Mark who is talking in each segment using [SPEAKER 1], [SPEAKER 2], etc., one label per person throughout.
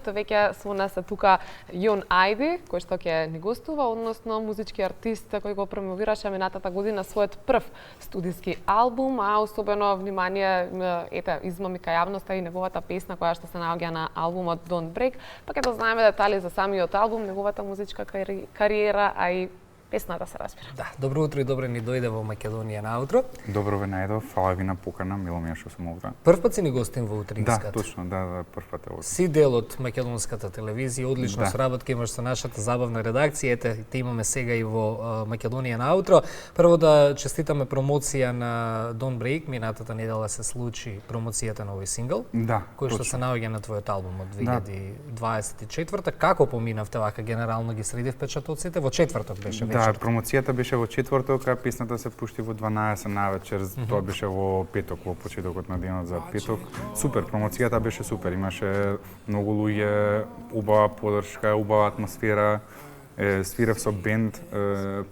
[SPEAKER 1] Веќе со нас е тука Јон Ајди, кој што ќе ни гостува, односно музички артист кој го промовираше минатата година својот прв студиски албум, а особено внимание измами кај јавноста и неговата песна која што се наоѓа на албумот Don't Break, па ќе дознаеме детали за самиот албум, неговата музичка кариера, а и песната се разбира.
[SPEAKER 2] Да, добро утро и добре ни дојде во Македонија наутро.
[SPEAKER 3] Добро ве најдов, фала ви на покана, мило ми е што сум овде.
[SPEAKER 2] Прв пат си ни гостин во утринската.
[SPEAKER 3] Да, точно, да, прв пат е овде.
[SPEAKER 2] Си дел од македонската телевизија, одлично соработка имаш со нашата забавна редакција, ете, те имаме сега и во Македонија наутро. Прво да честитаме промоција на Don't Break, минатата недела се случи промоцијата на овој сингл, кој што се наоѓа на твојот албум од 2024. Како поминавте вака генерално ги среди впечатоците? Во четврток беше вечер.
[SPEAKER 3] Да, промоцијата беше во четврток, а песната се пушти во 12 навечер, тоа беше во петок, во почетокот на денот за петок. Супер, промоцијата беше супер, имаше многу луѓе, убава поддршка, убава атмосфера, свирев со бенд,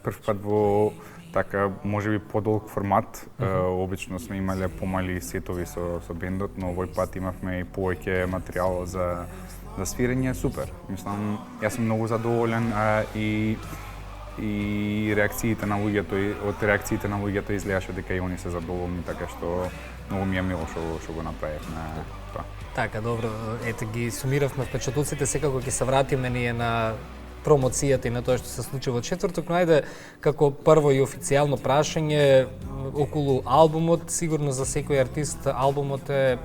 [SPEAKER 3] прв пат во така можеби подолг формат. Обично сме имале помали сетови со бендот, но овој пат имавме и повеќе материјал за свирење, супер. Мислам, јас сум многу задоволен и реакциите на луѓето, од реакциите на луѓето изгледаше дека и они се задоволни, така што многу ми е мило што го направивме тоа.
[SPEAKER 2] Така, добро, ете ги сумиравме впечатоците, секако ќе се вратиме ние на промоцијата и на тоа што се случи во четврток, но ајде како прво и официјално прашање околу албумот, сигурно за секој артист албумот е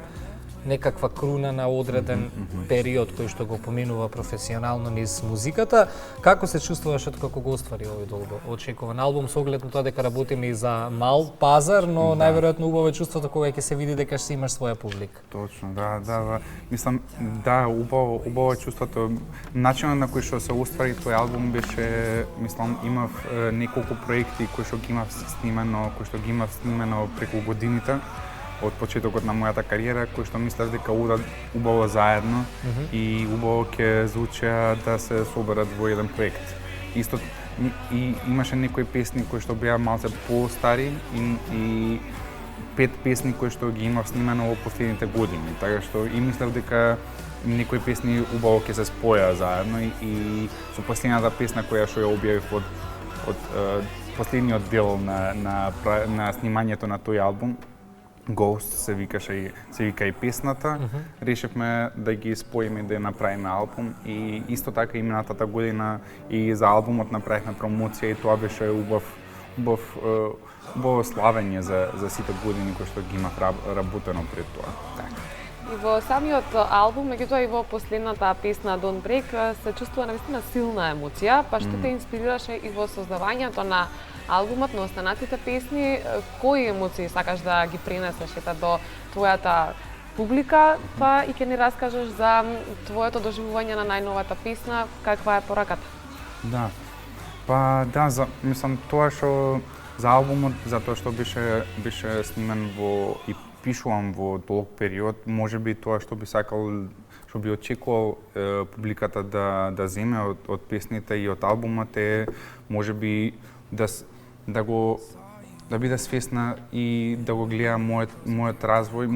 [SPEAKER 2] некаква круна на одреден период кој што го поминува професионално низ музиката. Како се чувствуваш откако го оствари овој долго очекуван албум, со оглед на тоа дека работиме и за мал пазар, но најверојатно убаво е чувството кога ќе се види дека ќе имаш своја публика.
[SPEAKER 3] Точно, да. Мислам, да, убаво е чувството. Начинот на кој што се оствари тој албум беше, мислам, имав неколку проекти кои што ги имав снимено преку годините од почетокот на мојата кариера, кои што мислев дека одат убаво заедно и убаво ќе звучеа да се соберат во еден проект. Исто и имаше некои песни кои што беа малце постари и 5 песни кои што ги имав снимено во последните години, така што и мислев дека некои песни убаво ќе се споја заедно и со последната песна која што ја објавив од последниот дел на снимањето на тој албум, Ghost се вика и песната, решивме да ги споиме и да ја направиме албум и исто така и минатата година и за албумот направивме промоција и тоа беше убаво славење за сите години кои што ги имав работено пред тоа.
[SPEAKER 1] И во самиот албум, меѓутоа и во последната песна Don't Break се чувствува навистина силна емоција, па што те инспирираше и во создавањето на албумот, на останатите песни, кои емоции сакаш да ги пренесеш до твојата публика, па и ќе ни раскажеш за твоето доживување на најновата песна, каква е пораката?
[SPEAKER 3] Да. Па да, мислам тоа што за албумот, затоа што беше снимен и пишувам во долг период, можеби тоа што би сакал, што би очекувал публиката да земе од песните и од албумот е можеби да биде свесна и да го гледа мојот развој.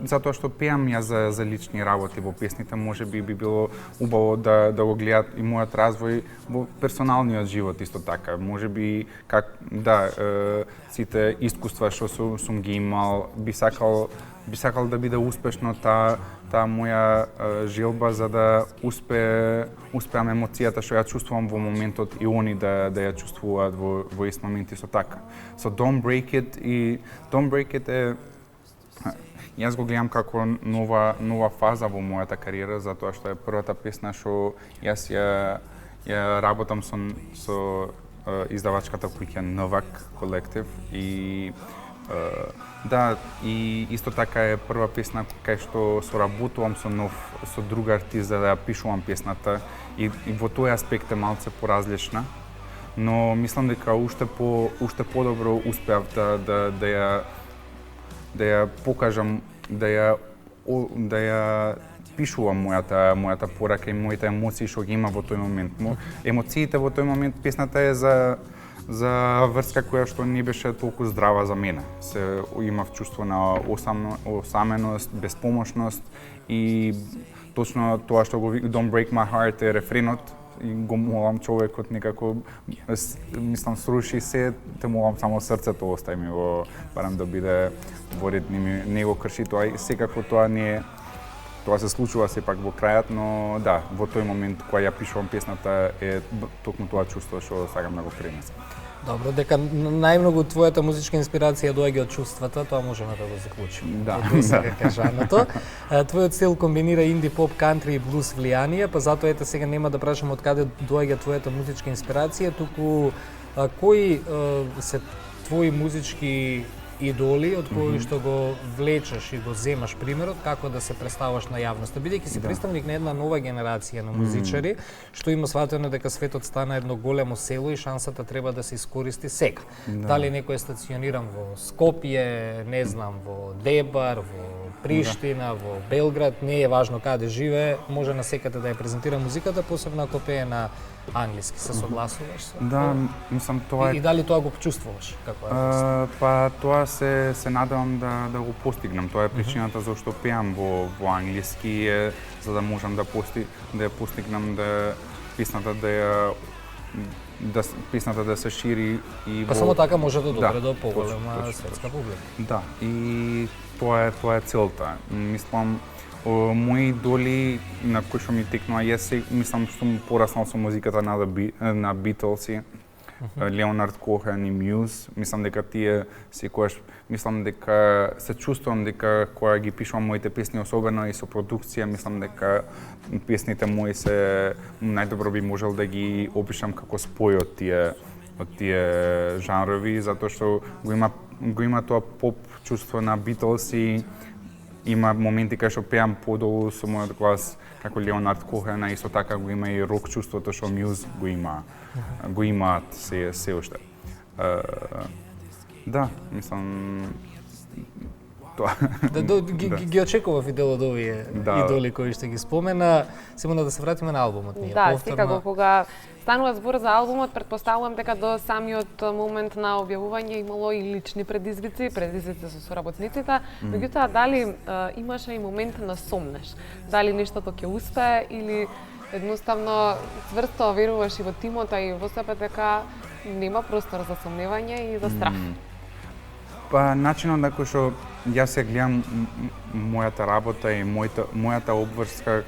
[SPEAKER 3] Затоа што пеам ја за лични работи во песните, можеби би било убаво да го гледат и мојот развој во персоналниот живот исто така. Можеби сите искуства што сум ги имал, би сакал да биде успешно таа моја желба за да успеам емоцијата што ја чувствувам во моментот и они да ја чувствуваат во ист момент исто така. So Don't Break It е јас го гледам како нова фаза во мојата кариера, затоа што е првата песна што јас ја работам со издавачката куќа Novak Collective и и исто така е прва песна кај што соработувам со друг артист за да ја пишувам песната и во тој аспект е малце поразлична, но мислам дека уште подобро успеав да ја покажам, да ја пишувам мојата порака и моите емоции што ги има во тој момент. Емоциите во тој момент, песната е за врска која што не беше толку здрава за мене. Имав чувство на осаменост, безпомошност и точно тоа што го Don't Break My Heart е рефренот и го молам човекот некако мислам сруши се, те молам само срцето остај ми го барам да биде во ред, не го крши тоа и секако тоа не е тоа се случува сепак во крајот, но да, во тој момент кога ја пишувам песната е токму тоа чувство што сакам да го пренесам.
[SPEAKER 2] Добро, дека најмногу твојата музичка инспирација доаѓа од чувствата, тоа можеме да го заклучиме.
[SPEAKER 3] Да,
[SPEAKER 2] сега кажаното. Твојот стил комбинира инди, поп, кантри и блуз влијанија, па затоа ете сега нема да прашам од каде доаѓа твојата музичка инспирација, туку кои се твои музички идоли од кои што го влечеш и го земаш примерот како да се представаш на јавноста, бидејќи си представник на една нова генерација на музичари што има сватено дека светот стана едно големо село и шансата треба да се искористи сега. Дали некој е стациониран во Скопје, не знам, во Дебар, во Приштина, во Белград, не е важно каде живее, може на секаде да ја презентира музиката, посебно ако пее на англиски, се согласуваш со?
[SPEAKER 3] Да, мислам тоа
[SPEAKER 2] И дали тоа го чувствуваш како артист?
[SPEAKER 3] Па тоа се надевам да го постигнам. Тоа е причината зашто пеам во англиски е за да можам да ја постигнам песната да се шири и
[SPEAKER 2] Па само така може да добре до
[SPEAKER 3] точно,
[SPEAKER 2] поголема светска публика.
[SPEAKER 3] Да, и тоа е целта. Мислам мои идоли на кои што ми текнува, мислам што сум пораснал со музиката на Beatles, Леонард Коhen и Muse. Мислам дека тие секогаш се чувствувам дека кога ги пишувам моите песни, особено и со продукција, мислам дека песните мои се најдобро би можел да ги опишам како спој од тие жанрови, затоа што го има тоа поп чувство на Beatles и има моменти кај што пеам подолу со мојот глас како Леонард Коhen, а исто така го има и рок чувството што Muse го имаат се уште. Да, мислам тоа.
[SPEAKER 2] Ги очекував и дел од овие идоли кои што ги спомена. Симона, да се вратиме на албумот ние.
[SPEAKER 1] Да, секако кога станува збор за албумот, претпоставувам дека до самиот момент на објавување имало и лични предизвици со соработниците, меѓутоа дали имаше и момент на сомнеш? Дали нештото ќе успее или едноставно цврсто веруваш и во тимот, а и во себе дека нема простор за сомневање и за страх?
[SPEAKER 3] Па начинот на кој што јас се гледам мојата работа и мојата обврска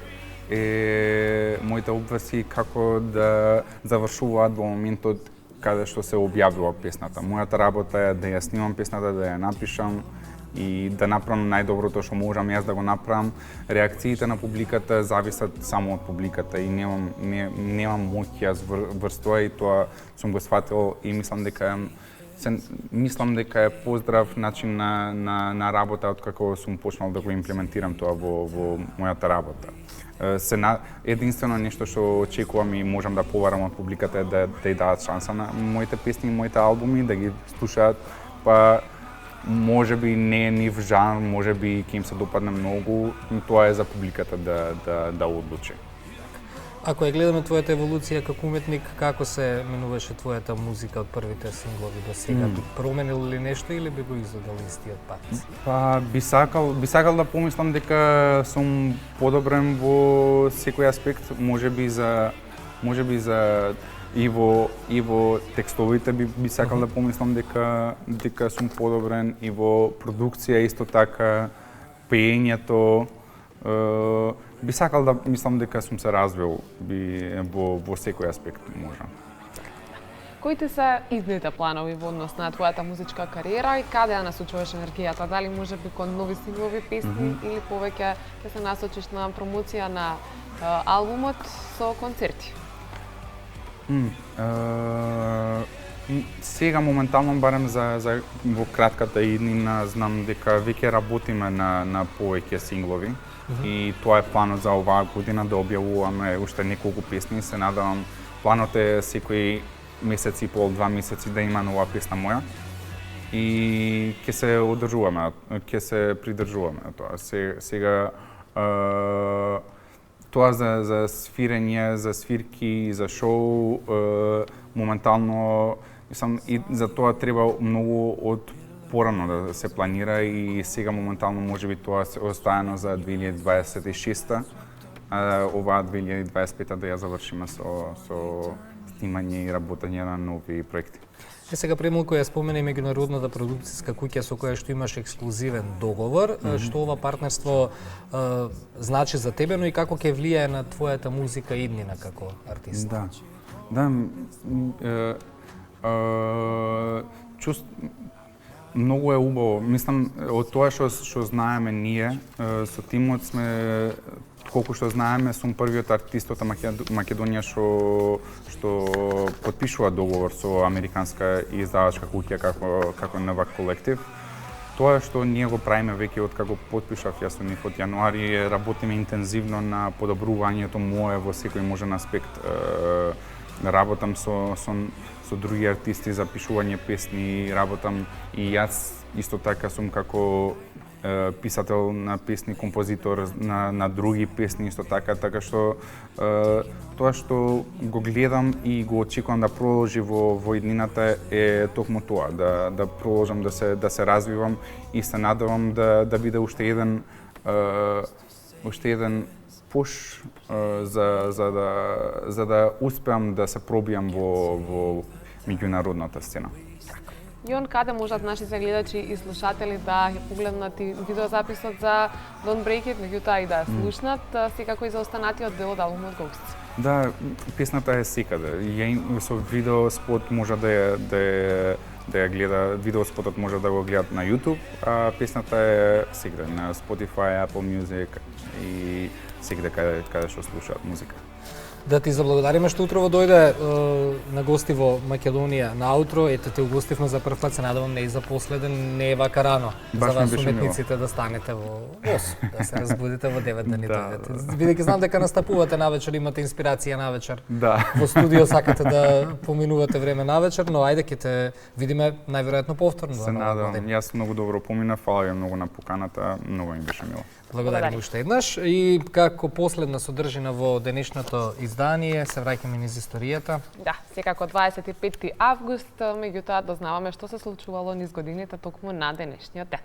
[SPEAKER 3] моите обврски како да завршуваат во моментот каде што се објавува песната. Мојата работа е да ја снимам песната, да ја напишам и да направам најдоброто што можам јас да го направам. Реакциите на публиката зависат само од публиката и немам моќ јас врз тоа и тоа сум го сфатил и мислам дека е поздрав начин на работа откако сум почнал да го имплементирам тоа во мојата работа. Единствено нешто што очекувам и можам да побарам од публиката е да ја дадат шанса на моите песни и моите албуми, да ги слушаат, па можеби не е нив жанр, можеби ќе им се допадне многу, но тоа е за публиката да одлучи.
[SPEAKER 2] Ако ја гледаме твојата еволуција како уметник, како се менуваше твојата музика од првите синглови до сега? Би променил ли нешто или би го изодал истиот пат?
[SPEAKER 3] Па би сакал да помислам дека сум подобрен во секој аспект, можеби за и во текстовите би сакал да помислам дека сум подобрен и во продукција исто така, пеењето. Би сакал да мислам дека сум се развил во секој аспект можам.
[SPEAKER 1] Кои ти се идните планови во однос на твојата музичка кариера и каде ја насочуваш енергијата? Дали можеби кон нови синглови песни или повеќе ќе се насочиш на промоција на албумот со концерти?
[SPEAKER 3] Сега моментално барем за во кратката иднина знам дека веќе работиме на повеќе синглови. И тоа е планот за оваа година да објавуваме уште неколку песни. Се надевам, планот е секој месец и пол, 2 месеци да има нова песна моја. И ќе се одржуваме, ќе се придржуваме на тоа. Сега тоа за свирење, за свирки, за шоу, моментално и за тоа треба многу од порано да се планира и сега моментално можеби тоа се оставено за 2026 оваа 2025 да ја завршиме со снимање и работење на нови проекти.
[SPEAKER 2] Сега премалку ја спомена и меѓународната продукцијска куќа со која што имаш ексклузивен договор. Што ова партнерство значи за тебе, но и како ќе влијае на твојата музика и иднина како артист?
[SPEAKER 3] Да, многу е убаво. Мислам, од тоа што знаеме ние, со тимот сме, колку што знаеме, сум првиот артист од Македонија што потпишува договор со американска издавачка куќа како Нова Колектив. Тоа што ние го правиме веќе од како потпишав јас со нив од јануари, работиме интензивно на подобрувањето мое во секој можен аспект. Работам со други артисти за пишување песни, работам и јас исто така сум како писател на песни, композитор на други песни исто така што тоа што го гледам и го очекувам да продолжи во иднината е токму тоа, да продолжам да се развивам и се надевам да биде уште еден пуш за да успеам да се пробијам во меѓународната сцена.
[SPEAKER 1] Јон, каде можат нашите гледачи и слушатели да ја погледнат и видеозаписот за Don't Break It, меѓутоа и да ја слушнат, секако и за останатиот дел од албумот Ghosts?
[SPEAKER 3] Да, песната е секаде. Со видеоспот може да ја гледа, видеоспотот може да го гледат на YouTube, а песната е секаде на Spotify, Apple Music и секаде каде што слушаат музика.
[SPEAKER 2] Да ти заблагодариме што утрово дојде на гости во Македонија на Аутро. Ете те угостивме за прв пат, се надевам не и за последен, не е вака рано за вас уметниците да станете во 8, да се разбудите во 9 да ни дојдете. Бидејќи знам дека настапувате навечер, имате инспирација навечер.
[SPEAKER 3] Да.
[SPEAKER 2] Во студио сакате да поминувате време навечер, но ајде ќе те видиме најверојатно повторно.
[SPEAKER 3] Се надевам. Јас многу добро поминав, фала ви многу на поканата, многу ми беше мило.
[SPEAKER 2] Благодарам уште еднаш и како последна содржина во денешното издание се враќаме низ историјата.
[SPEAKER 1] Да, секако 25 август, меѓутоа дознаваме што се случувало низ годините токму на денешниот ден.